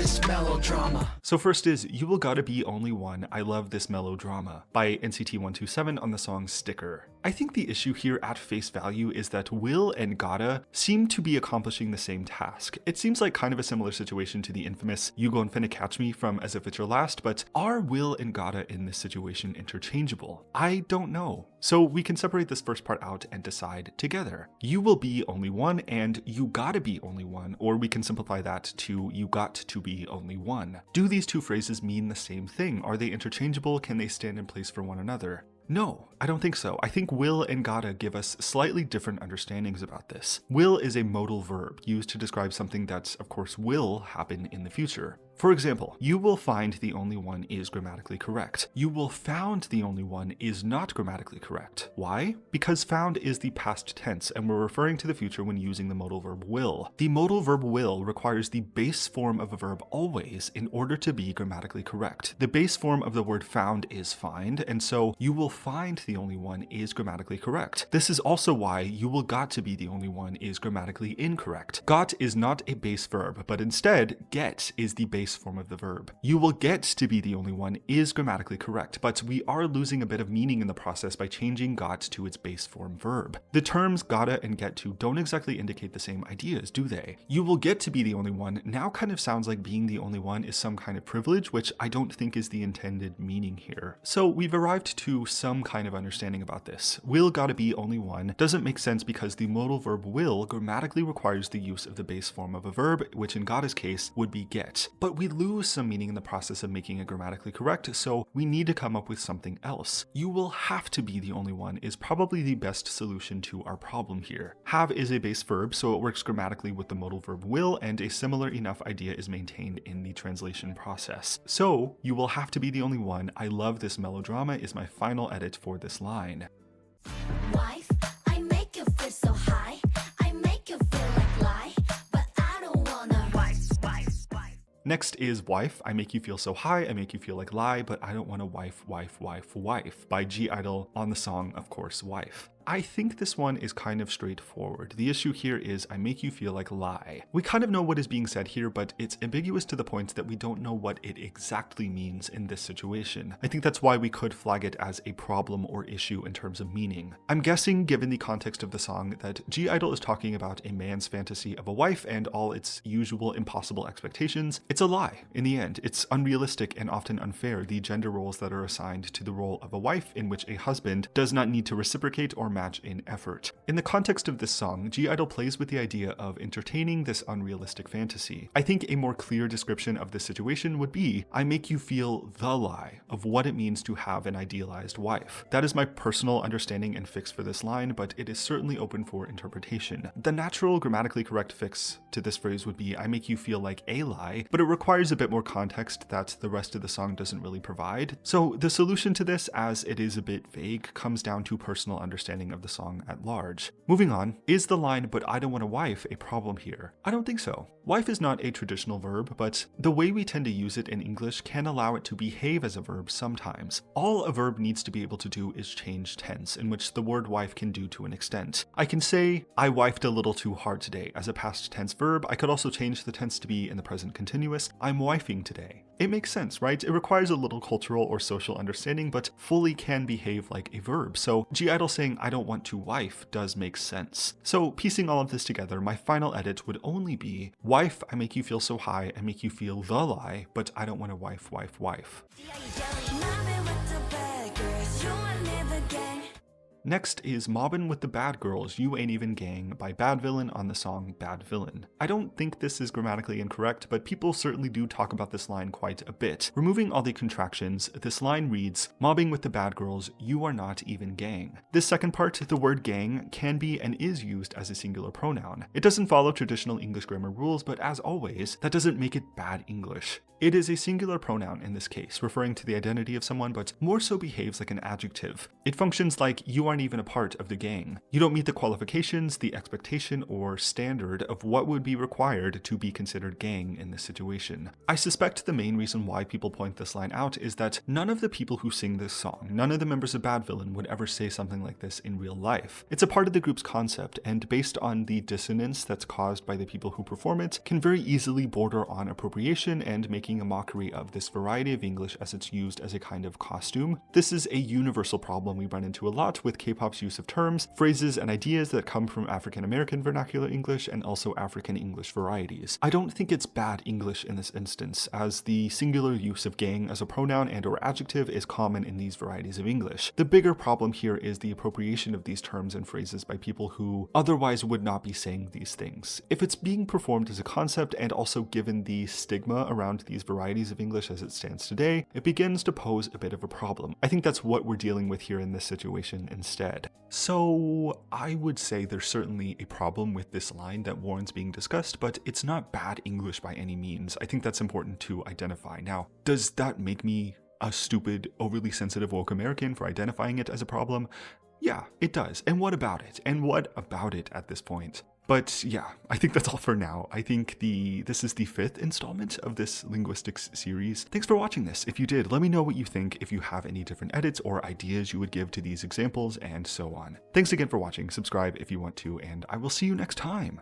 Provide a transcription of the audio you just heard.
this melodrama. So first is You Will Gotta Be Only One, I Love This Melodrama by NCT127 on the song Sticker. I think the issue here at face value is that will and gotta seem to be accomplishing the same task. It seems like kind of a similar situation to the infamous You Gon Finna Catch Me from As If It's Your Last, but are will and gotta in this situation interchangeable? I don't know. So we can separate this first part out and decide together. You will be only one and you gotta be only one, or we can simplify that to you got to be only one. Do these two phrases mean the same thing? Are they interchangeable? Can they stand in place for one another? No, I don't think so. I think will and gotta give us slightly different understandings about this. Will is a modal verb used to describe something that, of course, will happen in the future. For example, you will find the only one is grammatically correct. You will found the only one is not grammatically correct. Why? Because found is the past tense and we're referring to the future when using the modal verb will. The modal verb will requires the base form of a verb always in order to be grammatically correct. The base form of the word found is find, and so you will find the only one is grammatically correct. This is also why you will got to be the only one is grammatically incorrect. Got is not a base verb, but instead get is the base form of the verb. You will get to be the only one is grammatically correct, but we are losing a bit of meaning in the process by changing got to its base form verb. The terms gotta and get to don't exactly indicate the same ideas, do they? You will get to be the only one now kind of sounds like being the only one is some kind of privilege, which I don't think is the intended meaning here. So we've arrived to some kind of understanding about this. Will gotta be only one doesn't make sense because the modal verb will grammatically requires the use of the base form of a verb, which in gotta's case would be get. But we lose some meaning in the process of making it grammatically correct, so we need to come up with something else. You will have to be the only one is probably the best solution to our problem here. Have is a base verb, so it works grammatically with the modal verb will, and a similar enough idea is maintained in the translation process. So, you will have to be the only one, I love this melodrama is my final edit for this line. Wife, I make you feel so high. I make you feel like lie, but I don't wanna. Wife. Next is Wife, I Make You Feel So High, I Make You Feel Like Lie, but I Don't Want to Wife by G-I-DLE on the song, of course, Wife. I think this one is kind of straightforward. The issue here is I make you feel like lie. We kind of know what is being said here, but it's ambiguous to the point that we don't know what it exactly means in this situation. I think that's why we could flag it as a problem or issue in terms of meaning. I'm guessing, given the context of the song, that G-IDLE is talking about a man's fantasy of a wife and all its usual impossible expectations. It's a lie. In the end, it's unrealistic and often unfair, the gender roles that are assigned to the role of a wife in which a husband does not need to reciprocate or match in effort. In the context of this song, G-IDLE plays with the idea of entertaining this unrealistic fantasy. I think a more clear description of this situation would be, I make you feel the lie of what it means to have an idealized wife. That is my personal understanding and fix for this line, but it is certainly open for interpretation. The natural grammatically correct fix to this phrase would be, I make you feel like a lie, but it requires a bit more context that the rest of the song doesn't really provide. So the solution to this, as it is a bit vague, comes down to personal understanding of the song at large. Moving on, is the line, but I don't want a wife, a problem here? I don't think so. Wife is not a traditional verb, but the way we tend to use it in English can allow it to behave as a verb sometimes. All a verb needs to be able to do is change tense, in which the word wife can do to an extent. I can say, I wifed a little too hard today as a past tense verb. I could also change the tense to be in the present continuous, I'm wifing today. It makes sense, right? It requires a little cultural or social understanding, but fully can behave like a verb. So G-IDLE saying I don't want to wife does make sense. So piecing all of this together, my final edit would only be, wife, I make you feel so high, I make you feel the lie, but I don't want to wife. Next is Mobbin' with the Bad Girls, You Ain't Even Gang by BADVILLAIN on the song Bad Villain. I don't think this is grammatically incorrect, but people certainly do talk about this line quite a bit. Removing all the contractions, this line reads, Mobbing with the bad girls, you are not even gang. This second part, the word gang, can be and is used as a singular pronoun. It doesn't follow traditional English grammar rules, but as always, that doesn't make it bad English. It is a singular pronoun in this case, referring to the identity of someone, but more so behaves like an adjective. It functions like you are aren't even a part of the gang. You don't meet the qualifications, the expectation, or standard of what would be required to be considered gang in this situation. I suspect the main reason why people point this line out is that none of the people who sing this song, none of the members of BADVILLAIN would ever say something like this in real life. It's a part of the group's concept, and based on the dissonance that's caused by the people who perform it, can very easily border on appropriation and making a mockery of this variety of English as it's used as a kind of costume. This is a universal problem we run into a lot with K-pop's use of terms, phrases, and ideas that come from African American vernacular English and also African English varieties. I don't think it's bad English in this instance, as the singular use of gang as a pronoun and/or adjective is common in these varieties of English. The bigger problem here is the appropriation of these terms and phrases by people who otherwise would not be saying these things. If it's being performed as a concept and also given the stigma around these varieties of English as it stands today, it begins to pose a bit of a problem. I think that's what we're dealing with here in this situation instead. So I would say there's certainly a problem with this line that warrants being discussed, but it's not bad English by any means. I think that's important to identify. Now, does that make me a stupid, overly sensitive woke American for identifying it as a problem? Yeah, it does. And what about it? And what about it at this point? But yeah, I think that's all for now. I think this is the 5th installment of this linguistics series. Thanks for watching this. If you did, let me know what you think, if you have any different edits or ideas you would give to these examples, and so on. Thanks again for watching. Subscribe if you want to, and I will see you next time.